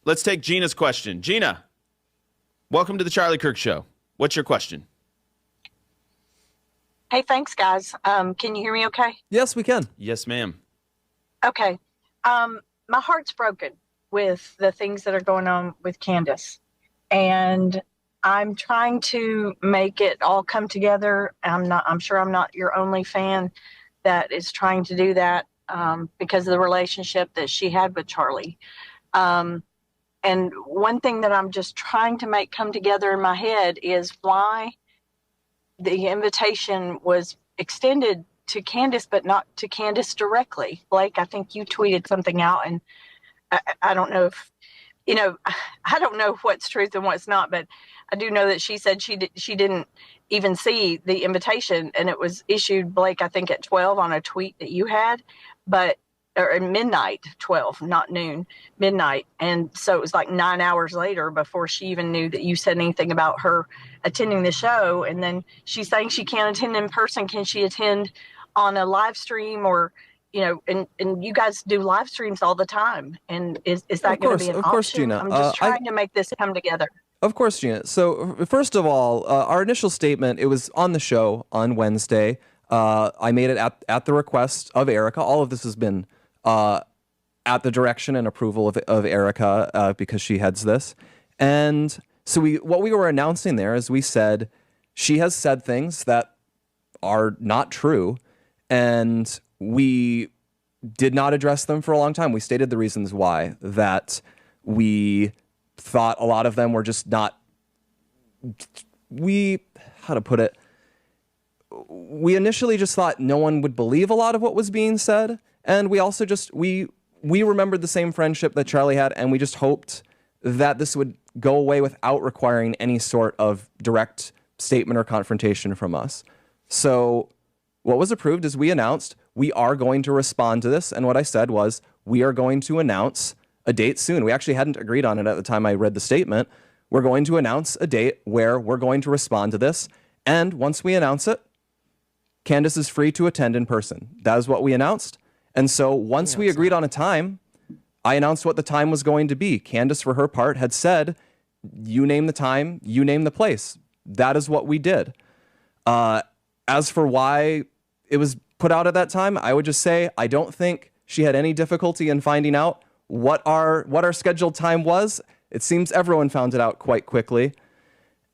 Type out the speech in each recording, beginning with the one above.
let's take Gina's question. Gina, welcome to the Charlie Kirk Show. What's your question? Hey, thanks, guys. Can you hear me okay? Yes, we can. Yes, ma'am. Okay. My heart's broken with the things that are going on with Candace. And I'm trying to make it all come together. I'm sure I'm not your only fan that is trying to do that because of the relationship that she had with Charlie. And one thing that I'm just trying to make come together in my head is why the invitation was extended to Candace, but not to Candace directly. Blake, I think you tweeted something out, and I don't know if, I don't know what's truth and what's not, but I do know that she said she didn't even see the invitation, and it was issued, Blake, I think at 12 on a tweet that you had, or at midnight, 12, not noon, midnight. And so it was like 9 hours later before she even knew that you said anything about her attending the show. And then she's saying she can't attend in person. Can she attend on a live stream or, and you guys do live streams all the time. And is that going to be an option? Of course, Gina. I'm just trying to make this come together. Of course, Gina. So first of all, our initial statement, it was on the show on Wednesday. I made it at the request of Erica. All of this has been at the direction and approval of Erica because she heads this. And so what we were announcing there is we said she has said things that are not true, and we did not address them for a long time. We stated the reasons why, that we thought a lot of them were just not, how to put it, we initially just thought no one would believe a lot of what was being said. And we also we remembered the same friendship that Charlie had, and we just hoped that this would go away without requiring any sort of direct statement or confrontation from us. So what was approved is we announced we are going to respond to this, and what I said was we are going to announce a date soon. We actually hadn't agreed on it at the time I read the statement. We're going to announce a date where we're going to respond to this, and once we announce it, Candace is free to attend in person. That is what we announced. And so once we agreed on a time, I announced what the time was going to be. Candace, for her part, had said, you name the time, you name the place. That is what we did. As for why it was put out at that time, I would just say I don't think she had any difficulty in finding out what our scheduled time was. It seems everyone found it out quite quickly.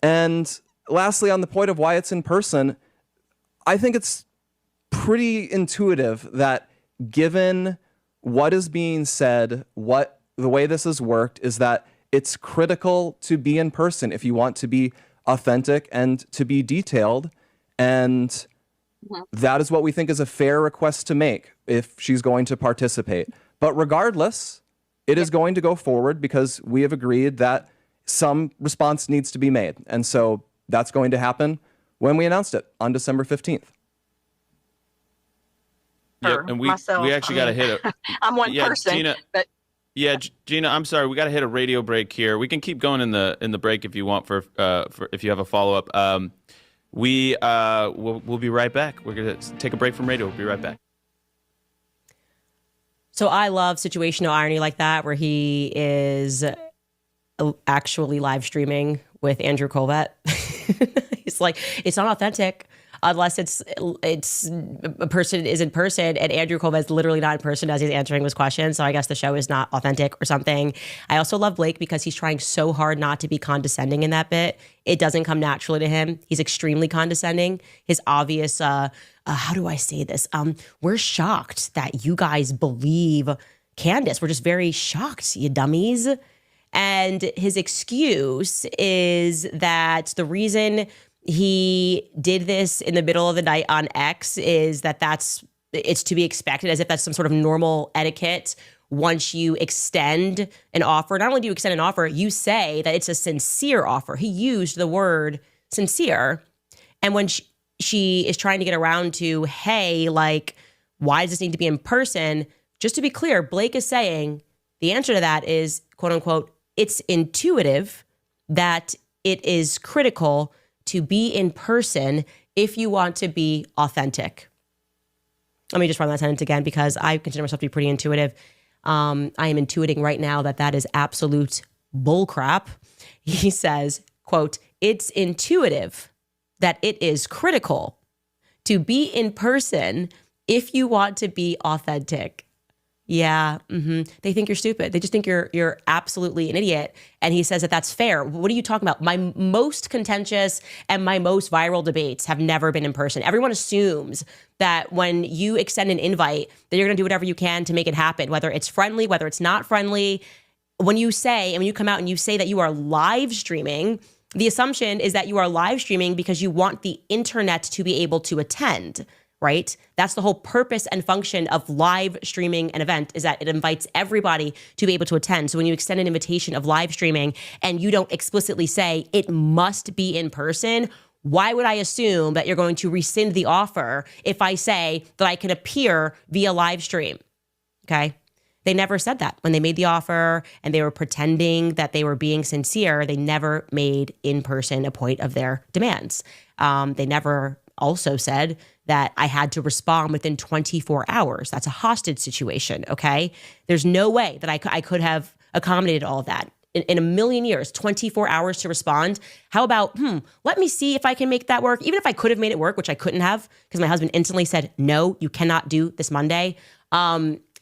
And lastly, on the point of why it's in person, I think it's pretty intuitive that given what is being said, the way this has worked is that it's critical to be in person if you want to be authentic and to be detailed. And that is what we think is a fair request to make if she's going to participate. But regardless, it is going to go forward because we have agreed that some response needs to be made. And so that's going to happen when we announced it on December 15th. Yep, and we actually got to hit it. I'm one person, Gina, but Gina, I'm sorry, we got to hit a radio break here. We can keep going in the break if you want for if you have a follow up. We'll be right back. We're gonna take a break from radio. We'll be right back. So I love situational irony like that, where he is actually live streaming with Andrew Kolvet. He's like, it's not authentic unless it's a person is in person, and Andrew Kolvet's literally not in person as he's answering his questions. So I guess the show is not authentic or something. I also love Blake because he's trying so hard not to be condescending in that bit. It doesn't come naturally to him. He's extremely condescending. His obvious, how do I say this? We're shocked that you guys believe Candace. We're just very shocked, you dummies. And his excuse is that the reason he did this in the middle of the night on X is that it's to be expected, as if that's some sort of normal etiquette. Once you extend an offer, not only do you extend an offer, you say that it's a sincere offer. He used the word sincere. And when she is trying to get around to, hey, like, why does this need to be in person? Just to be clear, Blake is saying the answer to that is, quote unquote, it's intuitive that it is critical to be in person if you want to be authentic. Let me just run that sentence again because I consider myself to be pretty intuitive. I am intuiting right now that that is absolute bullcrap. He says, quote, "It's intuitive that it is critical to be in person if you want to be authentic." Yeah, they think you're stupid. They just think you're absolutely an idiot. And he says that that's fair. What are you talking about? My most contentious and my most viral debates have never been in person. Everyone assumes that when you extend an invite, that you're going to do whatever you can to make it happen, whether it's friendly, whether it's not friendly. When you say, and when you come out and you say that you are live streaming, the assumption is that you are live streaming because you want the internet to be able to attend, right? That's the whole purpose and function of live streaming an event, is that it invites everybody to be able to attend. So when you extend an invitation of live streaming and you don't explicitly say it must be in person, why would I assume that you're going to rescind the offer if I say that I can appear via live stream? Okay. They never said that. When they made the offer and they were pretending that they were being sincere, they never made in person a point of their demands. They never also said that I had to respond within 24 hours. That's a hostage situation, okay? There's no way that I could have accommodated all of that. In a million years, 24 hours to respond. How about, let me see if I can make that work. Even if I could have made it work, which I couldn't have, because my husband instantly said, no, you cannot do this Monday.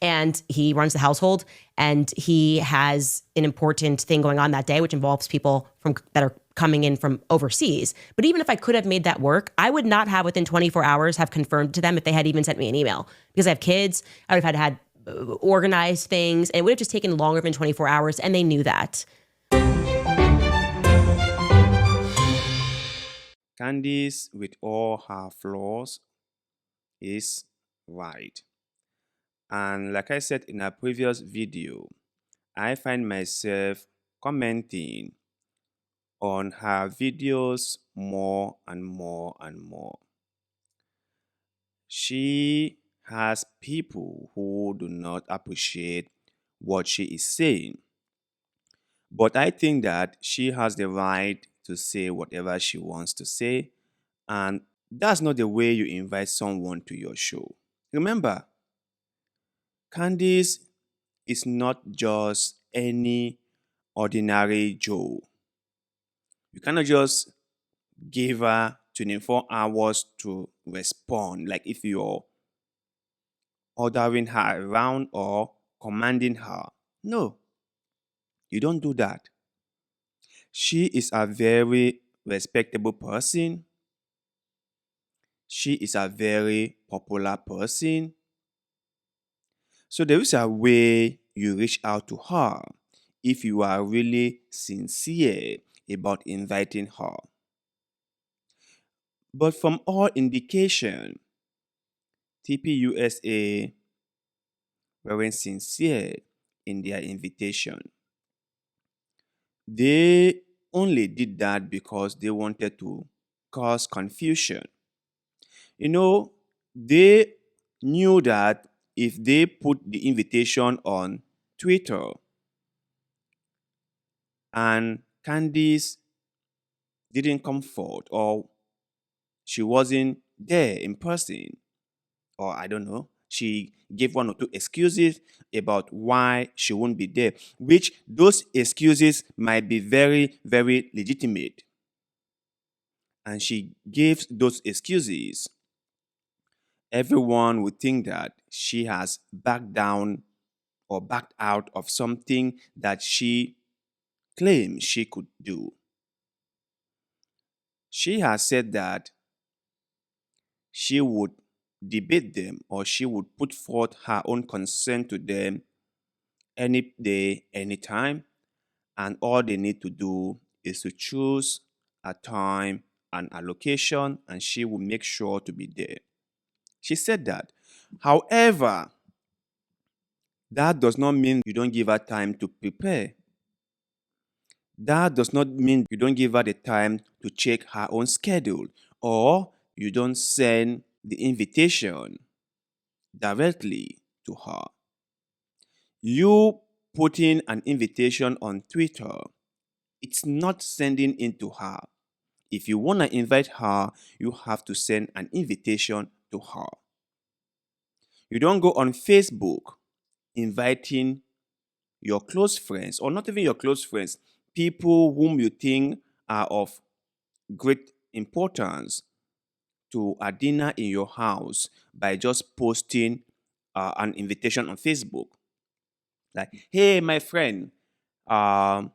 And he runs the household, and he has an important thing going on that day, which involves people that are coming in from overseas. But even if I could have made that work, I would not have within 24 hours have confirmed to them if they had even sent me an email, because I have kids. I would have had organized things, and it would have just taken longer than 24 hours, and they knew that. Candace, with all her flaws, is right. And like I said in a previous video, I find myself commenting on her videos more and more and more. She has people who do not appreciate what she is saying. But I think that she has the right to say whatever she wants to say, and that's not the way you invite someone to your show. Remember, Candace is not just any ordinary Joe. You cannot just give her 24 hours to respond, like if you're ordering her around or commanding her. No, you don't do that. She is a very respectable person. She is a very popular person. So there is a way you reach out to her if you are really sincere about inviting her. But from all indication, TPUSA weren't sincere in their invitation. They only did that because they wanted to cause confusion. They knew that if they put the invitation on Twitter and Candace didn't come forward, or she wasn't there in person, or I don't know, she gave one or two excuses about why she won't be there, which those excuses might be very, very legitimate. And she gives those excuses, everyone would think that she has backed down or backed out of something that she claimed she could do. She has said that she would debate them, or she would put forth her own concern to them any day, anytime, and all they need to do is to choose a time and a location, and she will make sure to be there. She said that. However, that does not mean you don't give her time to prepare. That does not mean you don't give her the time to check her own schedule, or you don't send the invitation directly to her. You putting an invitation on Twitter, it's not sending it to her. If you want to invite her, you have to send an invitation to her. You don't go on Facebook inviting your close friends, or not even your close friends, people whom you think are of great importance, to a dinner in your house by just posting an invitation on Facebook. Like, hey, my friend, I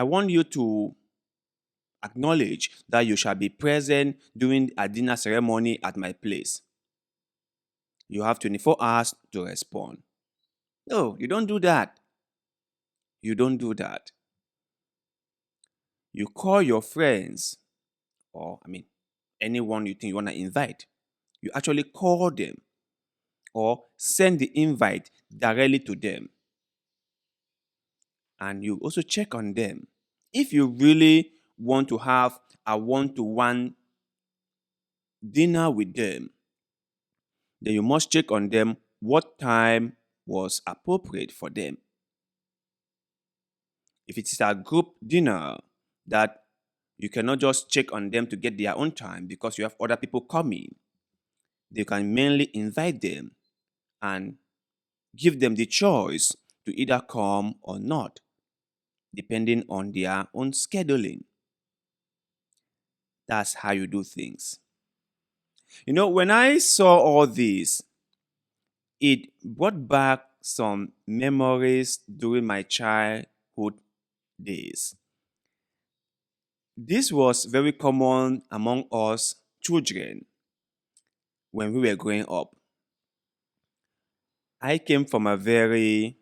want you to acknowledge that you shall be present during a dinner ceremony at my place. You have 24 hours to respond. No, you don't do that. You don't do that. You call your friends, or anyone you think you want to invite. You actually call them or send the invite directly to them. And you also check on them. If you really want to have a one-to-one dinner with them, then you must check on them what time was appropriate for them. If it is a group dinner that you cannot just check on them to get their own time because you have other people coming, you can mainly invite them and give them the choice to either come or not, depending on their own scheduling. That's how you do things. When I saw all this, it brought back some memories during my childhood days. This was very common among us children when we were growing up. I came from a very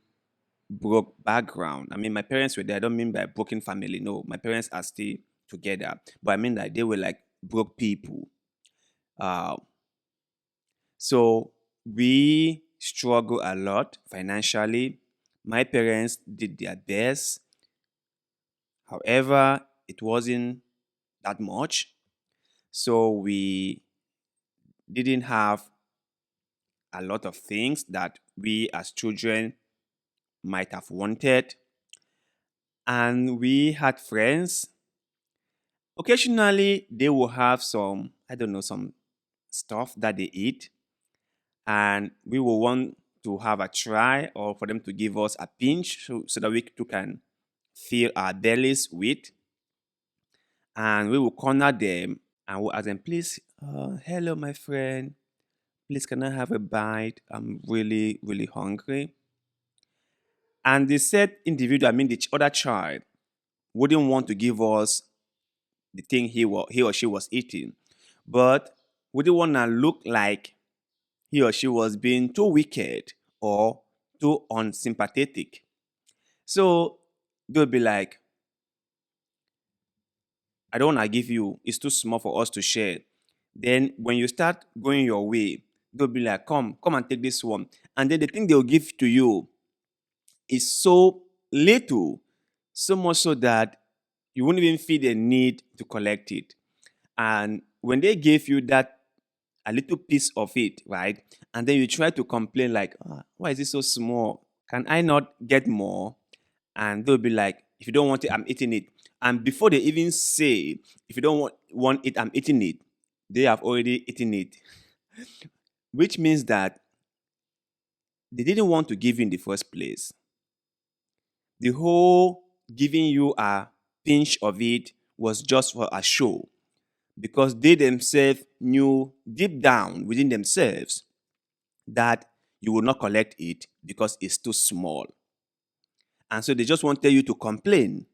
broke background. My parents were there. I don't mean by broken family. No, my parents are still together. But I mean that they were like broke people. Uh, so we struggle a lot financially. My parents did their best. However, it wasn't that much. So we didn't have a lot of things that we as children might have wanted. And we had friends. Occasionally, they will have some, I don't know, some stuff that they eat. And we will want to have a try, or for them to give us a pinch so that we too can fill our bellies with. And we will corner them and we'll ask them, please, hello, my friend. Please, can I have a bite? I'm really, really hungry. And the said individual, the other child, wouldn't want to give us the thing he or she was eating, but wouldn't want to look like he or she was being too wicked or too unsympathetic. So they'll be like, I don't want to give you, it's too small for us to share. Then when you start going your way, they'll be like, come and take this one. And then the thing they'll give to you is so little, so much so that you won't even feel the need to collect it. And when they gave you that, a little piece of it, right? And then you try to complain like, why is it so small? Can I not get more? And they'll be like, if you don't want it, I'm eating it. And before they even say, if you don't want it, I'm eating it, they have already eaten it. Which means that they didn't want to give you in the first place. The whole giving you a pinch of it was just for a show, because they themselves knew deep down within themselves that you will not collect it because it's too small. And so they just wanted you to complain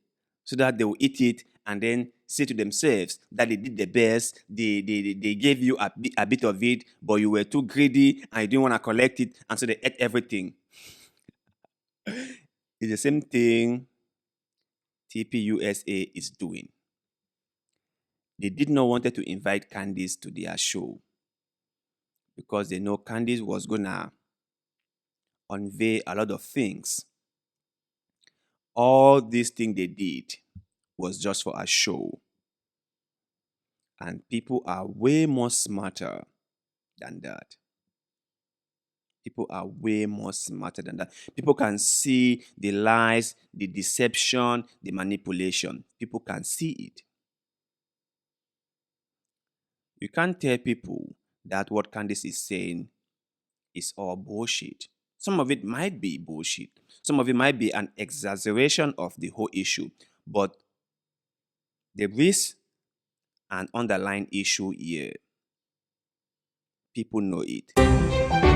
so that they will eat it and then say to themselves that they did the best, they gave you a bit of it, but you were too greedy and you didn't want to collect it, and so they ate everything. It's the same thing TPUSA is doing. They did not want to invite Candace to their show because they know Candace was going to unveil a lot of things. All these things they did was just for a show. And people are way more smarter than that. People are way more smarter than that. People can see the lies, the deception, the manipulation. People can see it. You can't tell people that what Candace is saying is all bullshit. Some of it might be bullshit. Some of it might be an exaggeration of the whole issue. But there is an underlying issue here. People know it.